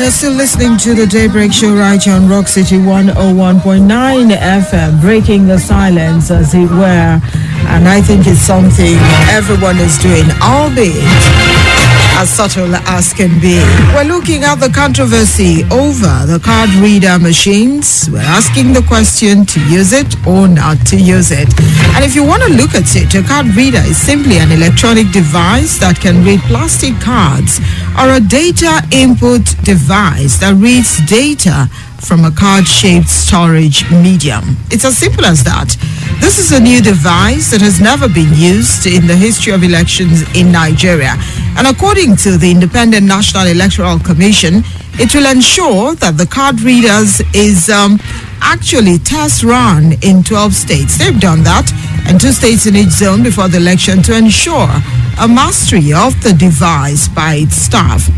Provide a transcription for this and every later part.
You're still listening to the Daybreak Show right here on Rock City 101.9 FM, breaking the silence as it were. And I think it's something everyone is doing, albeit as subtle as can be. We're looking at the controversy over the card reader machines. We're asking the question to use it or not to use it. And if you want to look at it, a card reader is simply an electronic device that can read plastic cards or a data input device that reads data from a card-shaped storage medium. It's as simple as that. This is a new device that has never been used in the history of elections in Nigeria. And according to the Independent National Electoral Commission, it will ensure that the card readers is actually test run in 12 states. They've done that, and 2 states in each zone before the election to ensure a mastery of the device by its staff.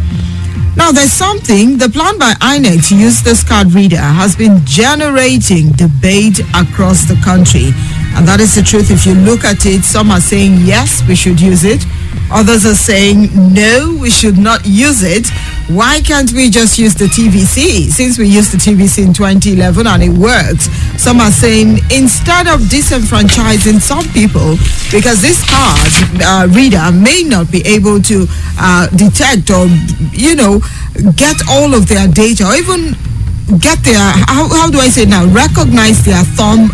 Now, there's something, the plan by INEC to use this card reader has been generating debate across the country. And that is the truth. If you look at it, some are saying, yes, we should use it. Others are saying, no, we should not use it. Why can't we just use the TVC? Since we used the TVC in 2011 and it works. Some are saying, instead of disenfranchising some people, because this card reader may not be able to detect or, get all of their data, or even get their, how do I say now, recognize their thumb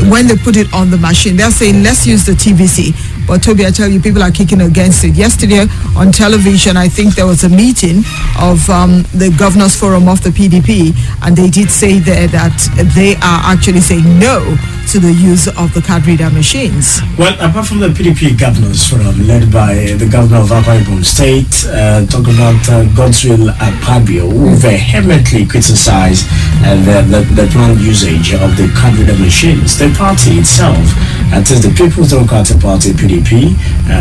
when they put it on the machine. They're saying, let's use the TVC. But Toby, I tell you, people are kicking against it. Yesterday on television, I think there was a meeting of the Governors Forum of the PDP, and they did say there that they are actually saying no to the use of the card reader machines. Well, apart from the PDP Governors Forum led by the Governor of Gafar Ismaila State, talking about Godswill Akpabio, who vehemently criticized the planned usage of the card reader machines. The party itself, that is the People's Democratic Party, PDP,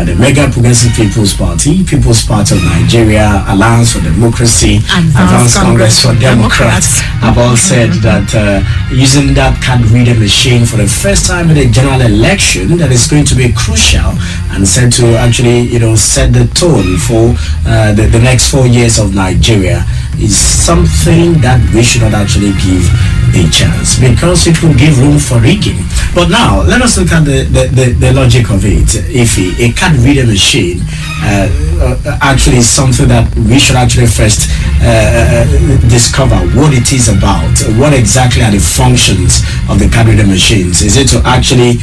the Mega Progressive People's Party, People's Party of Nigeria, Alliance for Democracy, Advanced Congress for Democrats, have all said that using that card reader machine for the first time in a general election, that is going to be crucial and said to actually, set the tone for the next 4 years of Nigeria, is something that we should not actually give a chance, because it will give room for rigging. But now, let us look at the logic of it. If a card reader machine actually is something that we should actually first discover what it is about. What exactly are the functions of the card reader machines? Is it to actually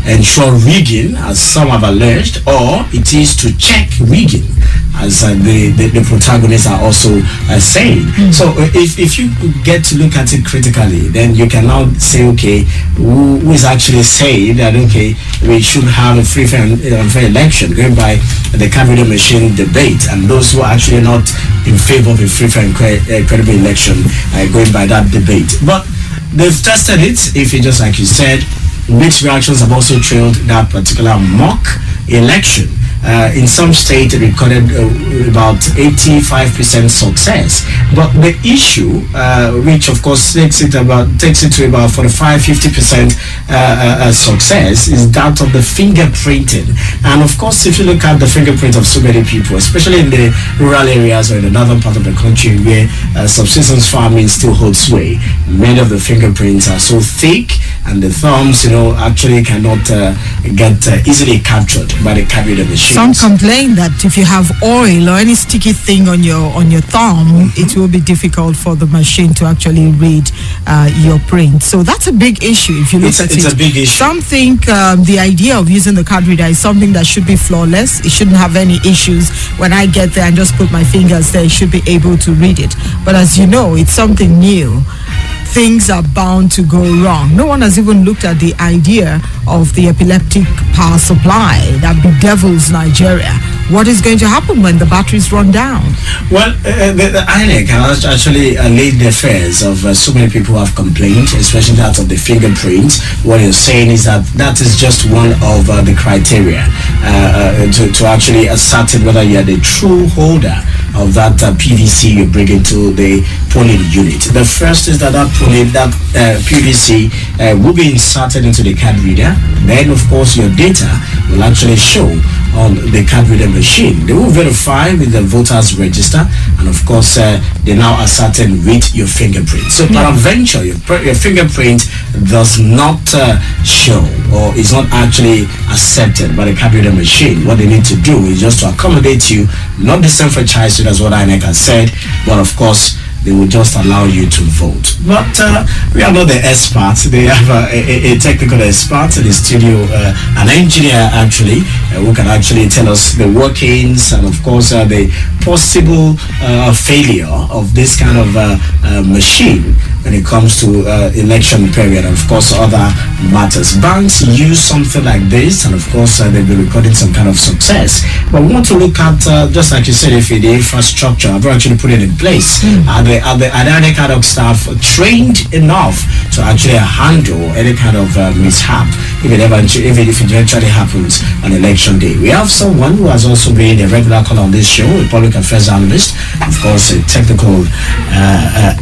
ensure rigging, as some have alleged, or it is to check rigging, as the protagonists are also saying? So if you get to look at it critically, then you can now say, okay, who is actually saying that, okay, we should have a free fair election, going by the card reader machine debate, and those who are actually not in favor of a free fair and credible election going by that debate. But they've tested it, if it just like you said. Mixed reactions have also trailed that particular mock election. In some states, it recorded about 85% success. But the issue, which of course takes it to about 45-50% success, is that of the fingerprinting. And of course, if you look at the fingerprint of so many people, especially in the rural areas or in the northern part of the country where subsistence farming still holds sway, many of the fingerprints are so thick, and the thumbs, actually cannot get easily captured by the card reader machine. Some complain that if you have oil or any sticky thing on your thumb, it will be difficult for the machine to actually read your print. So that's a big issue. If you look at it, it's a big issue. Some think the idea of using the card reader is something that should be flawless. It shouldn't have any issues. When I get there and just put my fingers there, it should be able to read it. But as you know, it's something new. Things are bound to go wrong. No one has even looked at the idea of the epileptic power supply that bedevils Nigeria. What is going to happen when the batteries run down? Well, the INEC has actually laid the fears of so many people who have complained, especially that of the fingerprint. What you're saying is that is just one of the criteria to actually ascertain whether you are the true holder of that PVC you bring into the polling unit. The first is that PVC will be inserted into the card reader. Then, of course, your data will actually show on the card reader machine. They will verify with the voters register, and of course they now ascertain with your fingerprint. So peradventure your fingerprint does not show or is not actually accepted by the card reader machine. What they need to do is just to accommodate you, not disenfranchise you, that's what INEC has said, but of course they will just allow you to vote. But we are not the experts. They have a technical expert in the studio, an engineer actually, who can actually tell us the workings and of course the possible failure of this kind of machine when it comes to election period and of course other matters. Banks use something like this, and of course they've been recording some kind of success. But we want to look at, just like you said, if the infrastructure, I've actually put it in place. Are the other kind of staff trained enough to actually handle any kind of mishap if it eventually happens on election day? We have someone who has also been a regular caller on this show, a public affairs analyst, of course a technical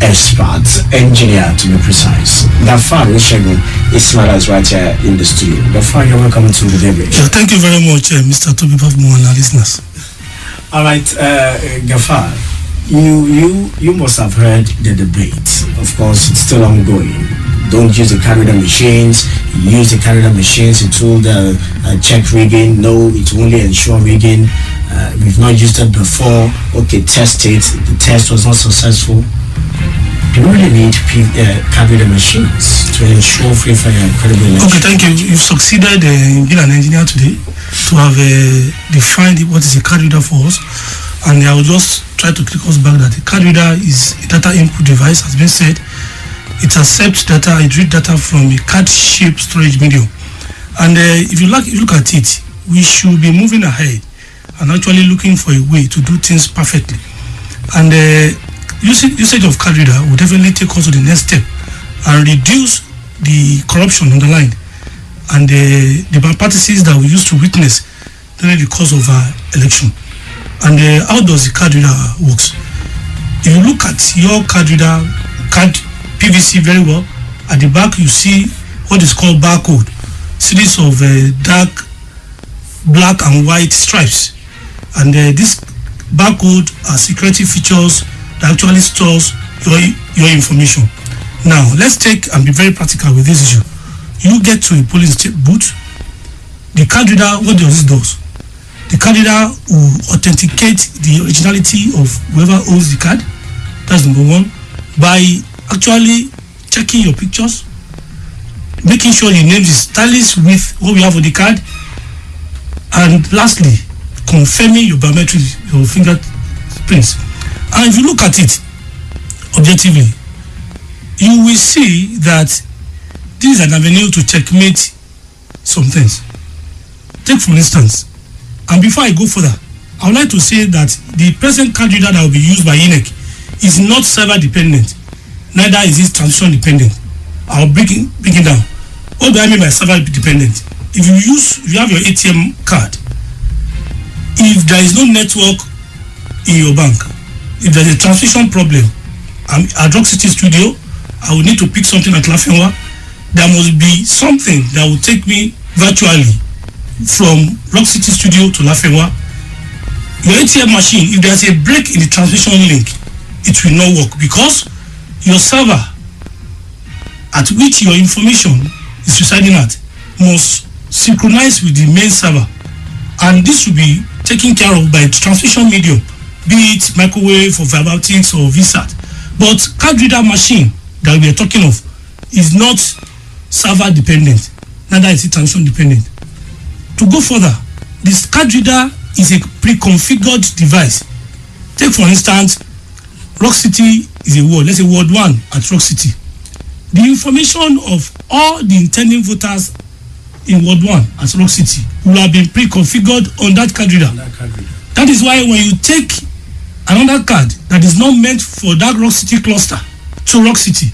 expert, engineer to be precise. Gafar Ismaila is right here in the studio. Gafar, you're welcome to the Daybreak. Yeah, thank you very much, Mr. Toby Pavmo and our listeners. All right, Gafar, you must have heard the debate. Of course, it's still ongoing. Don't use the card reader machines. Use the card reader machines. It will check rigging. No, it will only ensure rigging. We've not used it before. Okay, test it. The test was not successful. Do we really need card reader machines to ensure free, fair, and credible election? Okay, thank you. You've succeeded in being an engineer today to have defined what is a card reader for us. And I will just try to click us back that the card reader is a data input device, has been said. It accepts data, it reads data from a card-shaped storage medium. And if you look at it, we should be moving ahead and actually looking for a way to do things perfectly. And usage of card reader will definitely take us to the next step and reduce the corruption on the line and the malpractices that we used to witness during the course of our election. And how does the card reader works? If you look at your card reader, card PVC very well, at the back you see what is called barcode, series of dark black and white stripes. And this barcode are security features that actually stores your information. Now, let's take and be very practical with this issue. You get to a polling booth, the card reader, what does it do? The card reader will authenticate the originality of whoever owns the card. That's number one. By actually checking your pictures, making sure the name is tallies with what we have on the card, and lastly, confirming your biometrics, your fingerprints. And if you look at it objectively, you will see that this is an avenue to checkmate some things. Take for instance, and before I go further, I would like to say that the present card reader that will be used by INEC is not server dependent, neither is it transition dependent. I'll break it down. What do I mean by server dependent? If you have your ATM card, if there is no network in your bank, if there's a transmission problem, I'm at Rock City Studio, I will need to pick something at Lafenwa, there must be something that will take me virtually from Rock City Studio to Lafenwa. Your ATM machine, if there's a break in the transmission link, it will not work because your server at which your information is residing at must synchronize with the main server, and this will be taken care of by transmission medium, be it microwave or fiber optics or VSAT. But card reader machine that we are talking of is not server dependent, neither is it transmission dependent. To go further, this card reader is a pre-configured device. Take for instance, Rock City is a ward, let's say Ward 1 at Rock City. The information of all the intending voters in Ward 1 at Rock City will have been pre-configured on that card reader. That is why when you take another card that is not meant for that Rock City cluster to Rock City,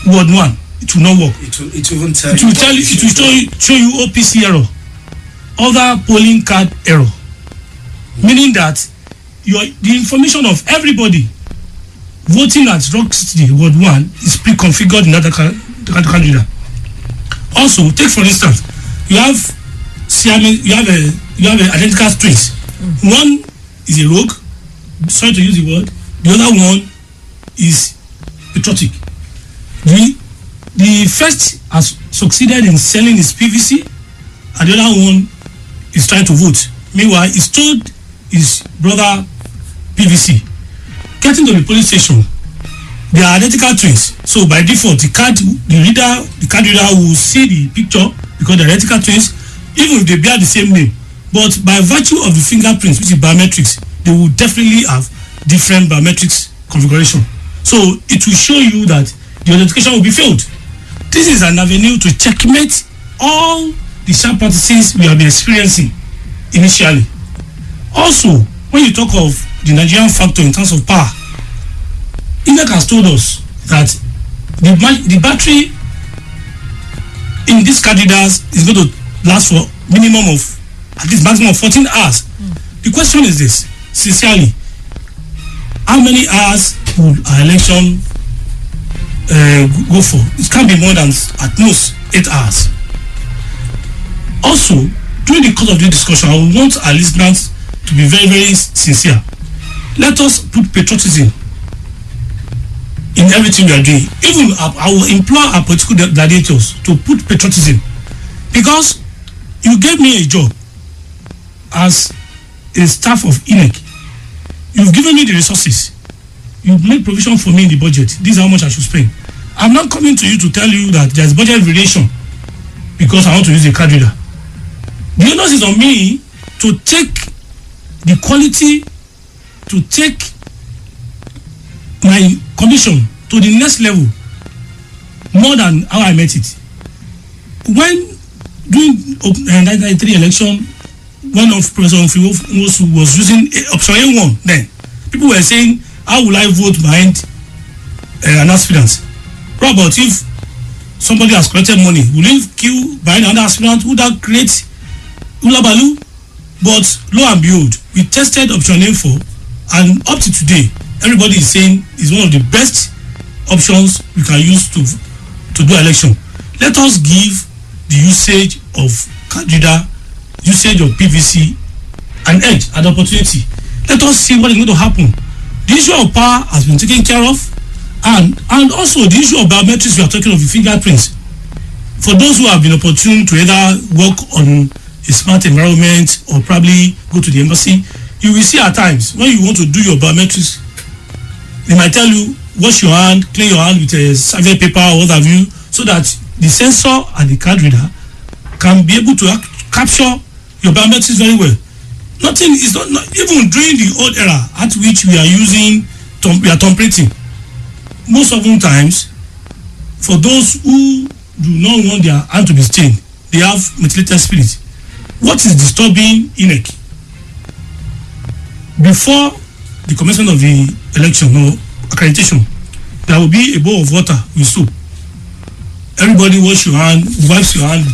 Ward 1, it will not work. It will show you OPC error, other polling card error, meaning that the information of everybody voting at Rock City Ward 1 is pre-configured in that card reader. Also, take for instance, you have a you have identical twins. One is a rogue, sorry to use the word. The other one is patriotic. The first has succeeded in selling his PVC, and the other one is trying to vote. Meanwhile, he told his brother PVC. Getting to the police station, they are identical twins. So by default, the card reader will see the picture because they're identical twins, even if they bear the same name. But by virtue of the fingerprints, which is biometrics, they will definitely have different biometrics configuration. So it will show you that the identification will be failed. This is an avenue to checkmate all the sharp practices we have been experiencing initially. Also, when you talk of the Nigerian factor in terms of power, INEC has told us that the battery in these card readers is going to last for minimum of at least maximum of 14 hours. The question is this, sincerely, how many hours would our election go for? It can't be more than at most 8 hours. Also, during the course of this discussion, I want our listeners to be very, very sincere. Let us put patriotism in everything we are doing. Even I will implore our political gladiators to put patriotism, because you gave me a job as a staff of INEC. You've given me the resources. You've made provision for me in the budget. This is how much I should spend. I'm not coming to you to tell you that there's budget variation because I want to use a card reader. The onus is on me to take the quality, to take my commission to the next level more than how I met it. When during 1993 election, one of Professor Onfiwo was using option A1 then. People were saying, how will I vote behind an aspirant? Robert, if somebody has collected money, will he queue behind another aspirant? Would that create ulabalu? But lo and behold, we tested option A4, and up to today, everybody is saying it's one of the best options we can use to do election. Let us give the usage of card reader, usage of PVC an edge, an opportunity. Let us see what is going to happen. The issue of power has been taken care of, and also the issue of biometrics, we are talking of the fingerprints. For those who have been opportune to either work on a smart environment or probably go to the embassy, you will see at times when you want to do your biometrics, they might tell you, wash your hand, clean your hand with a serviette paper or what have you, so that the sensor and the card reader can be able to capture your biometrics very well. Nothing is not even during the old era at which we are tampering. Most often times, for those who do not want their hand to be stained, they have methylated spirit. What is disturbing INEC? Before the commencement of the election or accreditation, there will be a bowl of water with soap. Everybody wash your hand, wipes your hand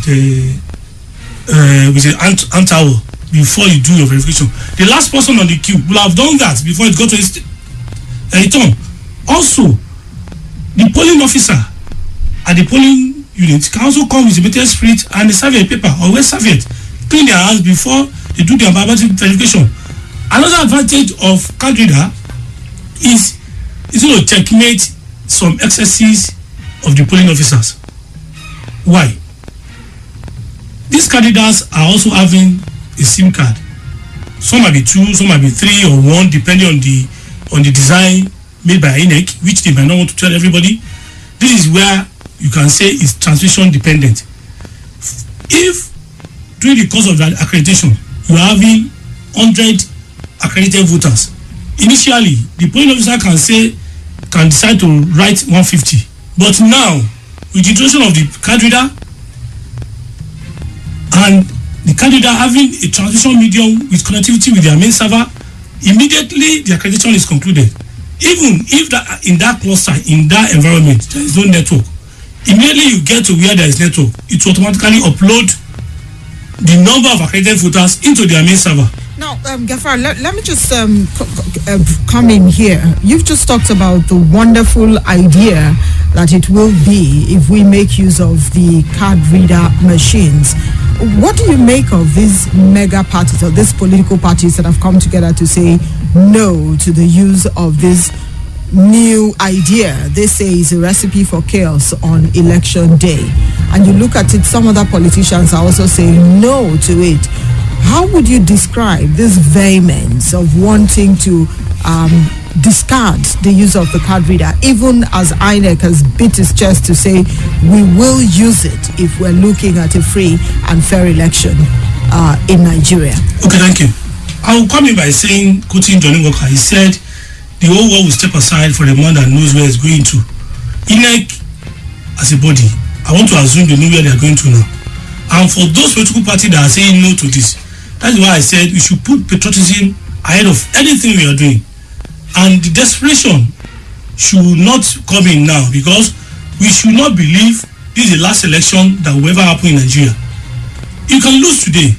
with a hand towel before you do your verification. The last person on the queue will have done that before it got to his turn. Also, the polling officer at the polling unit can also come with a metal spirit and a serviette paper or wet serviette, clean their hands before they do their biometric verification. Another advantage of card reader is going to checkmate some excesses of the polling officers. Why? These card readers are also having a SIM card. Some might be 2, some might be 3 or 1, depending on the design made by INEC, which they might not want to tell everybody. This is where you can say it's transmission dependent. If during the course of that accreditation you are having 100 accredited voters, initially the polling officer can decide to write 150. But now, with the introduction of the card reader and the card reader having a transition medium with connectivity with their main server, immediately the accreditation is concluded. Even if in that cluster, in that environment, there is no network, immediately you get to where there is network, it will automatically upload the number of accredited voters into their main server. Now, Gafar, let me just come in here. You've just talked about the wonderful idea that it will be if we make use of the card reader machines. what do you make of these mega parties or these political parties that have come together to say no to the use of this new idea? They say is a recipe for chaos on election day. And you look at it, some other politicians are also saying no to it. How would you describe this vehemence of wanting to discard the use of the card reader, even as INEC has beat its chest to say we will use it if we're looking at a free and fair election in Nigeria? Okay, thank you. I will come in by saying, quoting Johnny Walker, he said, the whole world will step aside for the man that knows where it's going to. INEC, as a body, I want to assume they know where they are going to now. And for those political parties that are saying no to this, that's why I said we should put patriotism ahead of anything we are doing. And the desperation should not come in now, because we should not believe this is the last election that will ever happen in Nigeria. You can lose today,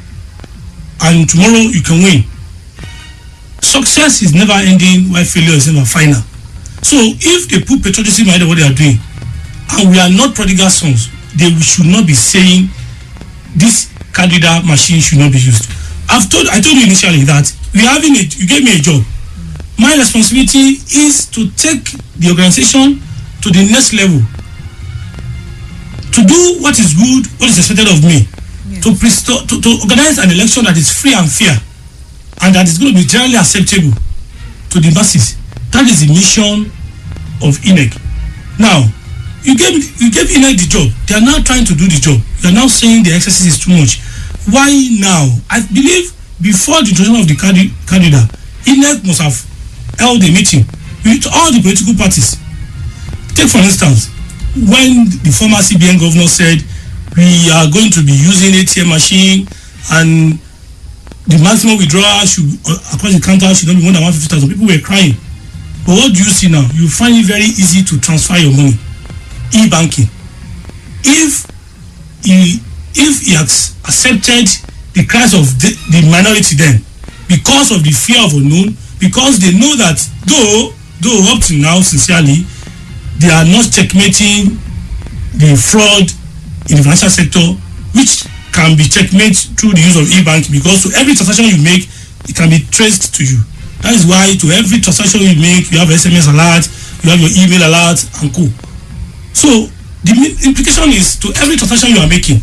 and tomorrow you can win. Success is never ending, while failure is never final. So if they put patriotism ahead of what they are doing, and we are not prodigal sons, they should not be saying this card reader machine should not be used. I told you initially that you gave me a job. My responsibility is to take the organization to the next level, to do what is good, what is expected of me, yes. to organize an election that is free and fair, and that is going to be generally acceptable to the masses. That is the mission of INEC. Now, you gave INEC the job. They are now trying to do the job. You are now saying the exercise is too much. Why now? I believe before the introduction of the candidate, INEC must have held a meeting with all the political parties. Take for instance, when the former CBN governor said we are going to be using ATM machine and the maximum withdrawal should across the counter should not be more than 150,000, people were crying. But what do you see now? You find it very easy to transfer your money. E-banking. If he has accepted the cries of the minority then, because of the fear of unknown, because they know that though up to now, sincerely, they are not checkmating the fraud in the financial sector, which can be checkmate through the use of e-banking, because to every transaction you make, it can be traced to you. That is why to every transaction you make, you have SMS alert, you have your email alert, and co. So the implication is to every transaction you are making,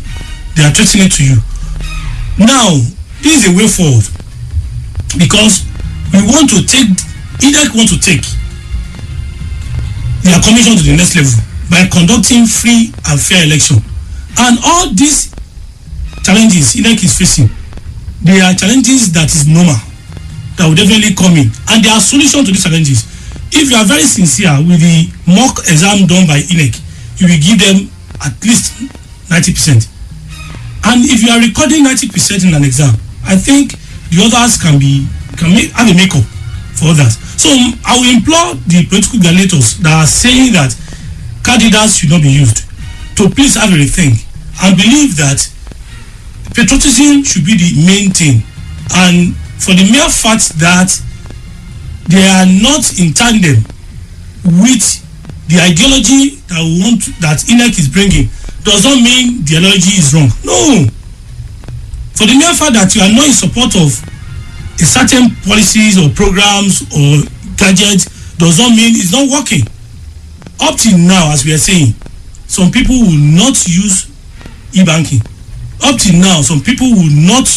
they are tracing it to you. Now, this is a way forward, because INEC want to take their commission to the next level by conducting free and fair election. And all these challenges INEC is facing, they are challenges that is normal, that will definitely come in, and there are solutions to these challenges. If you are very sincere with the mock exam done by INEC, you will give them at least 90%. And if you are recording 90% in an exam, I think the others have a makeup for others. So I will implore the political gladiators that are saying that candidates should not be used to please have a rethink and believe that patriotism should be the main thing. And for the mere fact that they are not in tandem with the ideology that INEC is bringing, does not mean the ideology is wrong. No. For the mere fact that you are not in support of a certain policies or programs or gadgets does not mean it's not working. Up till now, as we are saying, some people will not use e-banking. Up till now, some people will not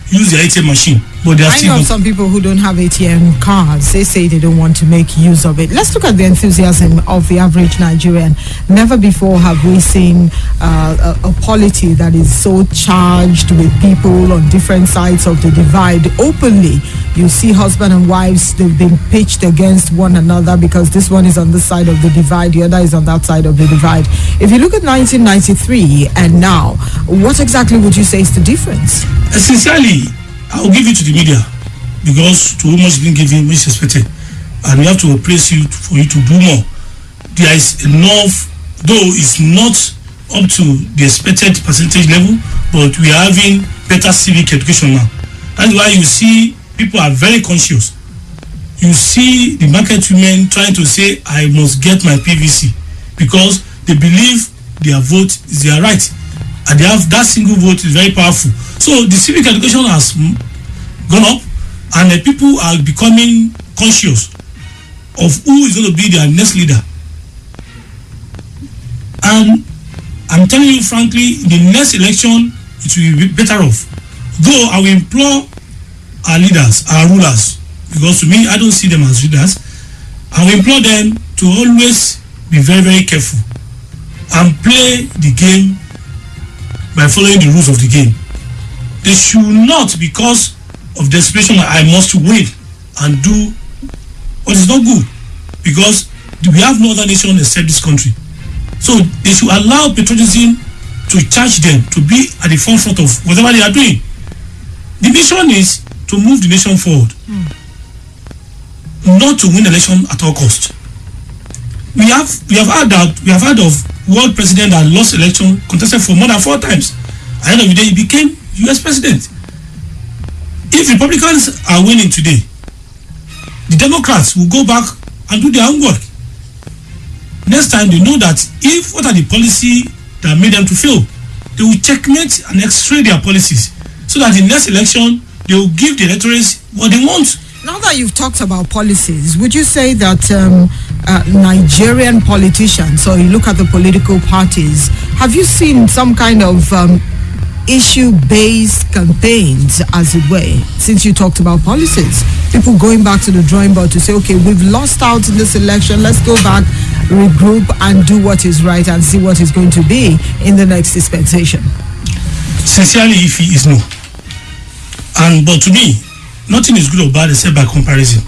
use the ATM machine. But they are I know some people who don't have ATM cards. They say they don't want to make use of it. Let's look at the enthusiasm of the average Nigerian. Never before have we seen a polity that is so charged with people on different sides of the divide openly. You see husband and wives, they've been pitched against one another because this one is on this side of the divide, the other is on that side of the divide. If you look at 1993 and now, what exactly would you say is the difference? Sincerely, I will give it to the media, because to whom much been given, much expected, and we have to praise you for you to do more. There is enough, though it's not up to the expected percentage level, but we are having better civic education now. That's why you see people are very conscious. You see the market women trying to say, I must get my PVC, because they believe their vote is their right. and they have that single vote is very powerful. So the civic education has gone up, and the people are becoming conscious of who is going to be their next leader. And I'm telling you frankly, the next election it will be better off. Though I will implore our leaders, our rulers, because to me I don't see them as leaders. I will implore them to always be very, very careful and play the game by following the rules of the game. They should not, because of desperation, I must win and do what is not good, because we have no other nation except this country. So they should allow patriotism to charge them to be at the forefront of whatever they are doing. The mission is to move the nation forward, not to win election at all cost. We have heard of world president that lost election, contested for more than 4 times. At the end of the day, he became U.S. president. If Republicans are winning today, the Democrats will go back and do their own work. Next time, they know that if what are the policy that made them to fail, they will checkmate and x-ray their policies, so that in the next election, they will give the electorates what they want. Now that you've talked about policies, would you say that Nigerian politicians, or you look at the political parties, have you seen some kind of issue-based campaigns, as it were, since you talked about policies? People going back to the drawing board to say, okay, we've lost out in this election, let's go back, regroup, and do what is right and see what is going to be in the next dispensation. Sincerely, if he is no. But to me, nothing is good or bad except by comparison.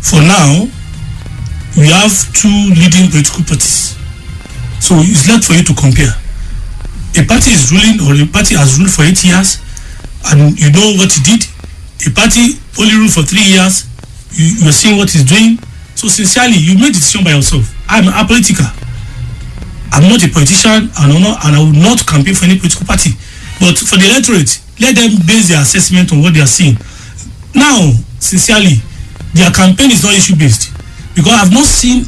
For now, we have 2 leading political parties. So it's left for you to compare. A party is ruling, or a party has ruled for 8 years, and you know what he did. A party only ruled for 3 years, you are seeing what he's doing. So sincerely, you made the decision by yourself. I'm apolitical. I'm not a politician, and I will not campaign for any political party. But for the electorate, let them base their assessment on what they are seeing. Now, sincerely, their campaign is not issue-based, because I have not seen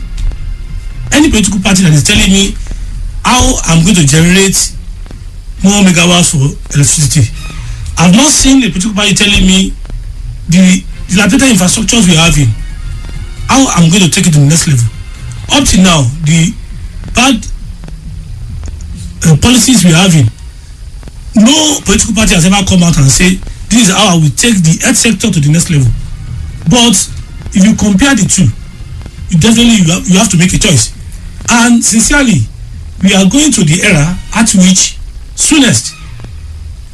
any political party that is telling me how I'm going to generate more megawatts for electricity. I have not seen a political party telling me the dilapidated infrastructures we are having, how I'm going to take it to the next level. Up to now, the bad policies we are having, no political party has ever come out and say, this is how I will take the health sector to the next level. But if you compare the two, you have to make a choice. And sincerely, we are going to the era at which soonest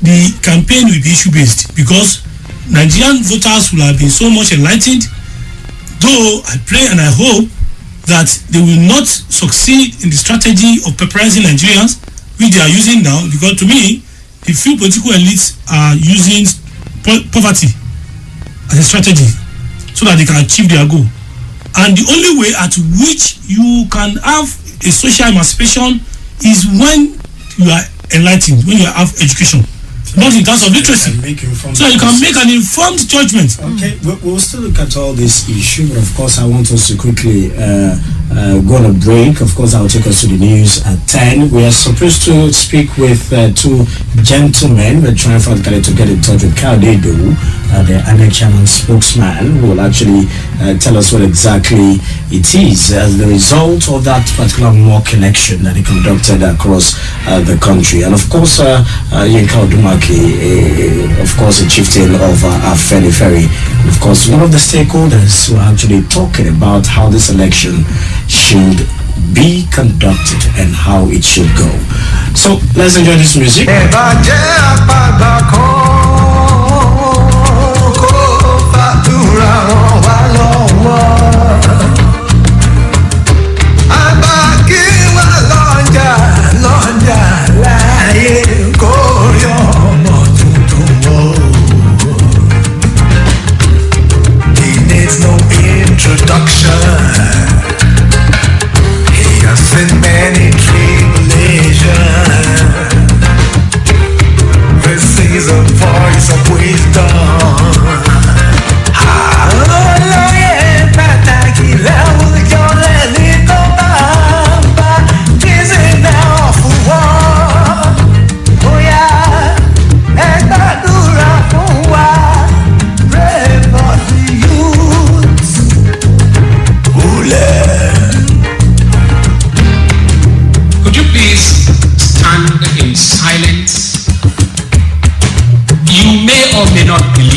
the campaign will be issue-based, because Nigerian voters will have been so much enlightened. Though I pray and I hope that they will not succeed in the strategy of pepperizing Nigerians, which they are using now, because to me, the few political elites are using poverty as a strategy so that they can achieve their goal. And the only way at which you can have a social emancipation is when you are enlightened, when you have education, not in terms of literacy. So you can make an informed judgment. Okay, we'll still look at all this issue, but of course I want us to quickly go on a break. Of course, I'll take us to the news at 10. We are supposed to speak with 2 gentlemen. We're trying to get in touch with Kaudedo, the ANEC chairman spokesman, who will actually tell us what exactly it is as the result of that particular mock election that he conducted across the country. And of course, Yinka Odumaki, of course, a chieftain of Afeni Ferry, and of course, one of the stakeholders who are actually talking about how this election should be conducted and how it should go. So let's enjoy this music. Many tribulations. This season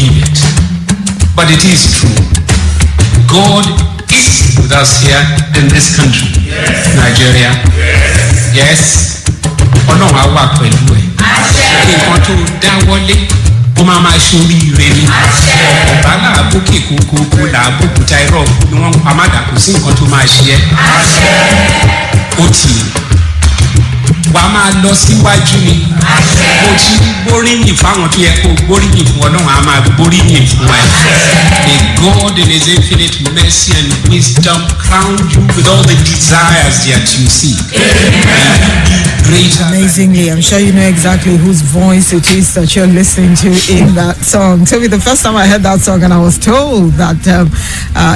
believe it, but it is true. God is with us here in this country, Nigeria. Yes. Ọlọ́run á wà pẹ̀lú ẹ̀. Nǹkan tó dáwọ́lé ó máa ṣorí ire ni. Ọ̀bá làbókè kókó làbókúta irọ́ ni wọ́n ń pa má dà kó sí nǹkan tó máa ṣe ẹ́. Ó ti wàá máa lọ síwájú ni. Mo ti gbóríyìn fáwọn tó yẹ kó gbóríyìn fún Ọlọ́run á máa gbóríyìn fún ẹ. May God in His infinite mercy and wisdom crown you with all the desires that you seek. Amazingly, I'm sure you know exactly whose voice it is that you're listening to in that song. Tell me, the first time I heard that song and I was told that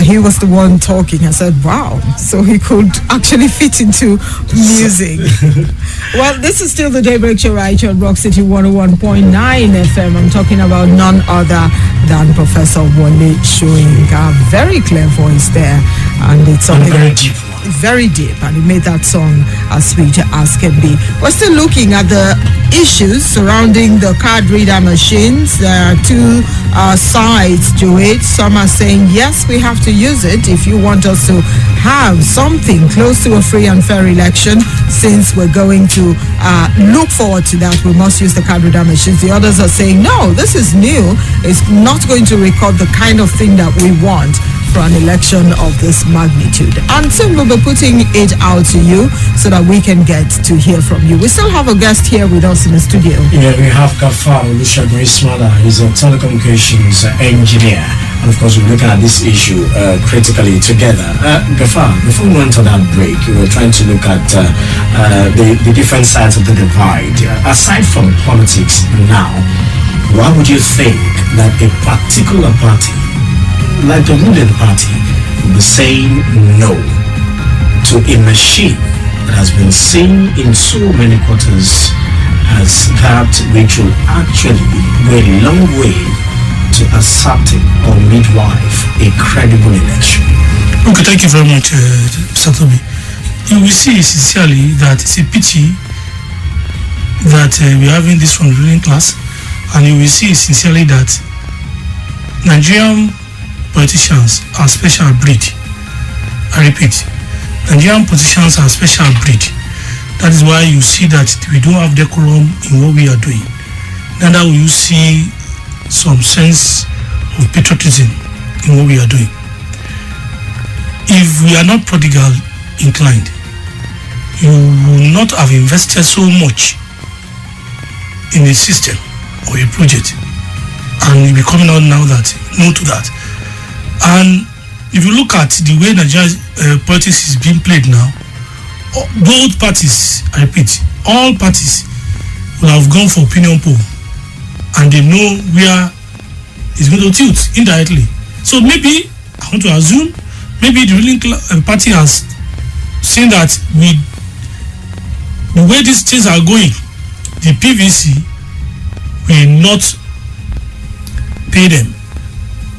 he was the one talking, I said, wow, so he could actually fit into music. Well, this is still the Daybreak Show right here on Rock City 101.9 FM. I'm talking about none other than Professor Wole Soyinka. Very clear voice there, and it's something very deep. Very deep, and he made that song as sweet as can be. We're still looking at the issues surrounding the card reader machines. There are two sides to it. Some are saying, yes, we have to use it if you want us to have something close to a free and fair election. Since we're going to look forward to that, we must use the card reader machines. The others are saying, no, this is new. It's not going to record the kind of thing that we want for an election of this magnitude. And soon we'll be putting it out to you so that we can get to hear from you. We still have a guest here with us in the studio. Yeah, we have Gafar Ismaila. He's a telecommunications engineer. And of course, we're looking at this issue critically together. Gafar, before we went on that break, we were trying to look at the different sides of the divide. Aside from politics now, why would you think that a particular party, like the ruling party, will be saying no to a machine that has been seen in so many quarters as that which will actually go a long way to accepting or midwife a credible election? Okay, thank you very much, Mr. Toby. You will see sincerely that it's a pity that we're having this from the ruling class, and you will see sincerely that Nigerian politicians are special breed. I repeat, Nigerian politicians are special breed. That is why you see that we don't have decorum in what we are doing. Neither will you see some sense of patriotism in what we are doing. If we are not prodigal inclined, you will not have invested so much in a system or a project, and you'll be coming out now that no to that. And if you look at the way Nigerian politics is being played now, both parties, I repeat, all parties will have gone for opinion poll, and they know where it's going to tilt indirectly. So maybe, I want to assume, maybe the ruling party has seen that with the way these things are going, the PVC will not pay them.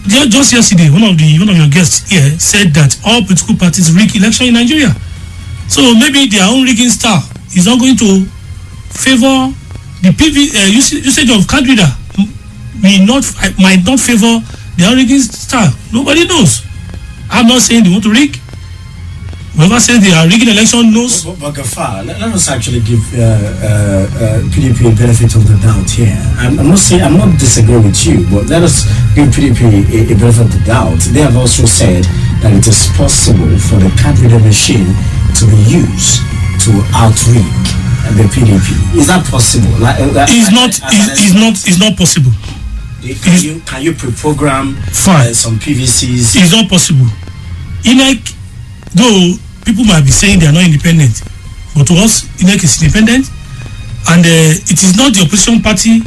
Just yesterday, one of your guests here said that all political parties rig election in Nigeria. So maybe their own rigging style is not going to favor the usage of card reader. Might not favor their own rigging style. Nobody knows. I'm not saying they want to rig. Whoever says they are rigging election knows. But Gafar, let us actually give PDP a benefit of the doubt here. I'm not disagreeing with you, but let us give PDP a benefit of the doubt. They have also said that it is possible for the card reader machine to be used to outrig the PDP. Is that possible? It's not possible. Can you pre-program some PVCs? It's not possible. INEC, though people might be saying they are not independent, but to us, INEC is independent, and it is not the opposition party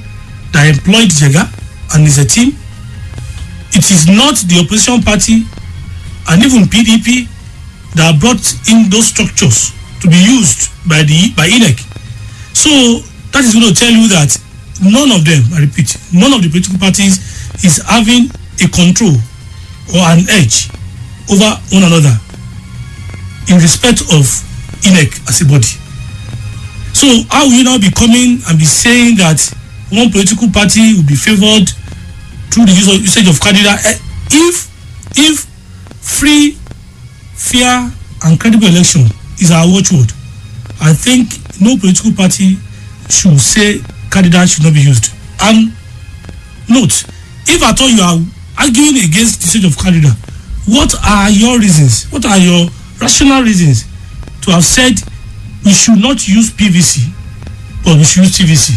that employed Jega and his team. It is not the opposition party and even PDP that brought in those structures to be used by INEC. So that is going to tell you that none of them, I repeat, none of the political parties is having a control or an edge over one another in respect of INEC as a body. So how will you now be coming and be saying that one political party will be favored through the usage of candidate. If free, fair, and credible election is our watchword, I think no political party should say candidate should not be used. And note, if at all you are arguing against the usage of candidate, what are your reasons? What are your rational reasons to have said we should not use PVC, but we should use TVC?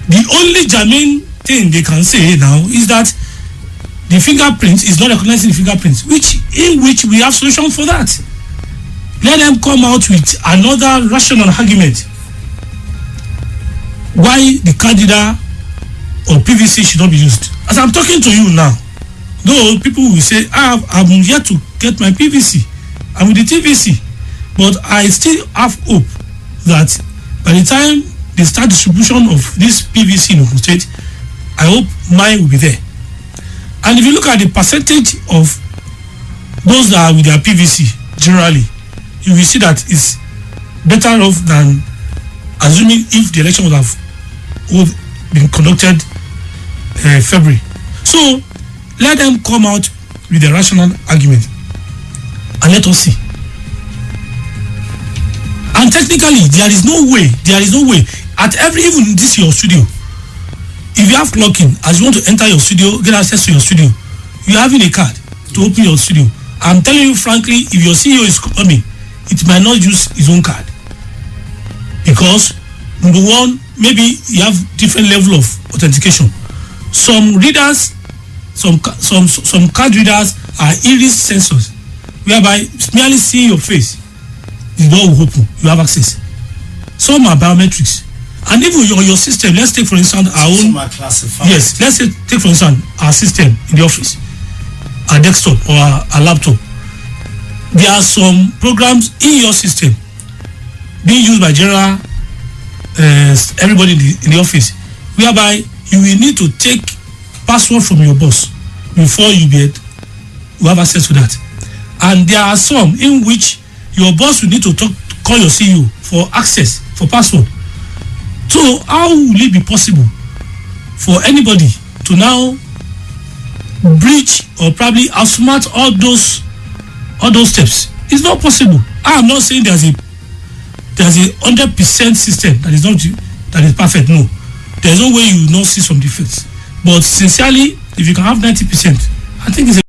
The only germane thing they can say now is that the fingerprint is not recognizing the fingerprints, in which we have solution for that. Let them come out with another rational argument why the candidate or PVC should not be used. As I'm talking to you now, though people will say, I'm yet to get my PVC, I'm with the TVC, but I still have hope that by the time they start distribution of this PVC in Ogun State, I hope mine will be there. And if you look at the percentage of those that are with their PVC, generally, you will see that it's better off than assuming if the election would have been conducted February. So let them come out with a rational argument and let us see. And technically, there is no way at even this your studio, if you have clocking, as you want to enter your studio, get access to your studio, you having a card to open your studio. I'm telling you frankly, if your CEO is coming, it might not use his own card, because number one, maybe you have different level of authentication. Some readers, some card readers are iris sensors, whereby merely seeing your face, the door will open, you have access. Some are biometrics, and even your system. Let's take for instance our own. Yes, let's take for instance our system in the office, our desktop or our laptop. There are some programs in your system being used by general everybody in the office, whereby you will need to take password from your boss before you have access to that. And there are some in which your boss will need to call your CEO for access, for password. So how will it be possible for anybody to now breach or probably outsmart all those steps? It's not possible. I am not saying there's a 100% system that is perfect. No, there's no way you will not see some defects. But sincerely, if you can have 90%, I think it's a